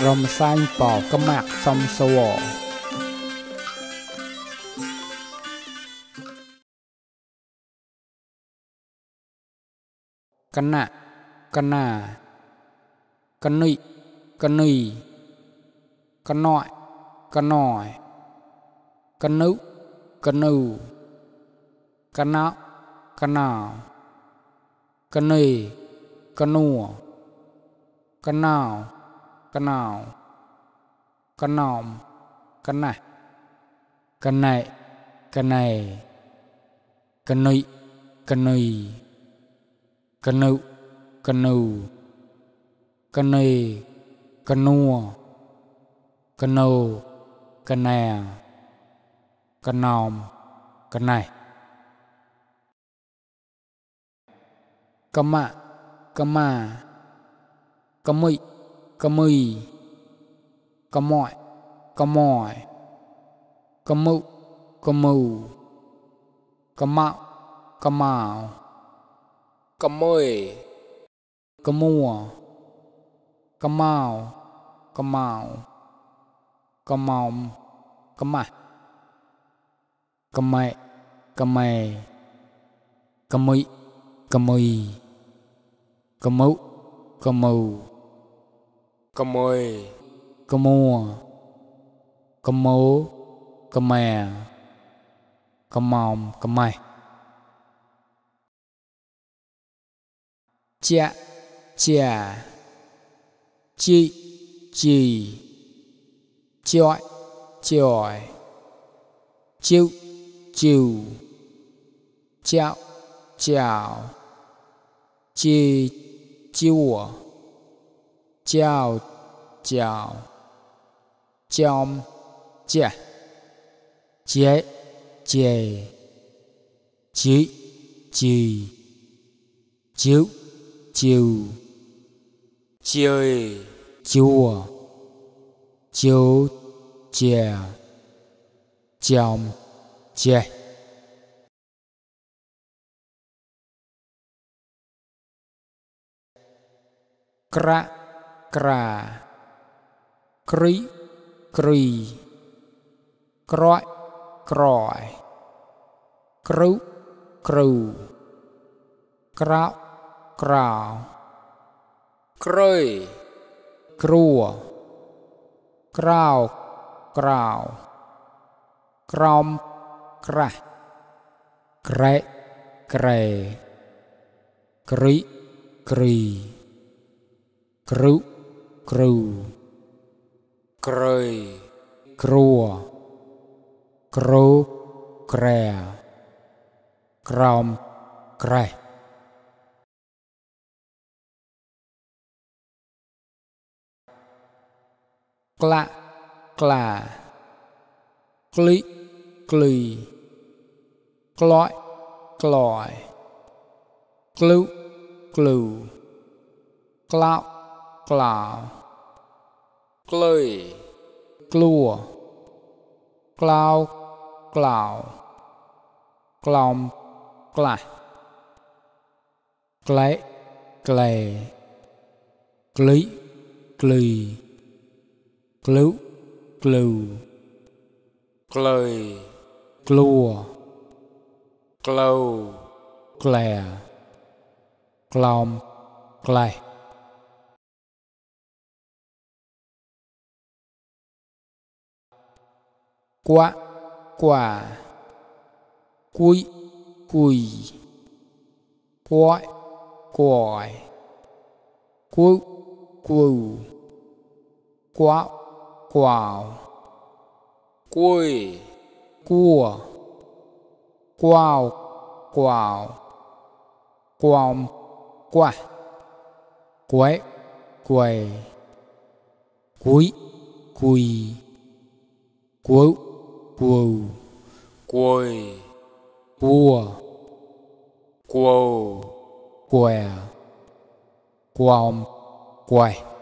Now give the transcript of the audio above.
rồng xanh bỏ cơm mạc xong sổ cân nạ cân nà cân nị cân nì cân nọi cân nòi cân nữ cân nư cân nạo cân nào cân nì cân nùa cân nào cân nào cân nòm cân này cân này cân này cân nị cân nì cân nữ cân nù cân nì cân nùa cân nù cân nè cân nòm cân này cân mạ cân mà cân mị cân mì cân mỏi cân mỏi cân mụ cân mù cân mạo cân mạo cân mười cân mùa cân màu cân màu cân mỏng cân mạ cân mẹ cân mè cân mị cân mì cân mụ cân mù cân mười cân mùa cân mố cân mè cân mòm cân mày chạ chà chị chì chọi chọi chiu chiu chạo chào chi chua chào chào chom chè chế chè chí chì chiếu chiều chơi chùa chiếu chè chom chè kra kra kri kri kroi kroi kru kru krao krao krơi krua krao krao krom kra kre kre kri kri kru kru krơi krua kru kre krom kre kla kla kli kli kloi kloi klu klu klao klao klơi klua klao klao klom kla kle kle kli kli klu klu klơi klua klâu klè klom klè quá quả cúi cùi quọi quỏi cú cù quạo quào cùi cua quào quào quòm quả quế quầy cúi cùi quấu quù quầy cua quầu què quòm quầy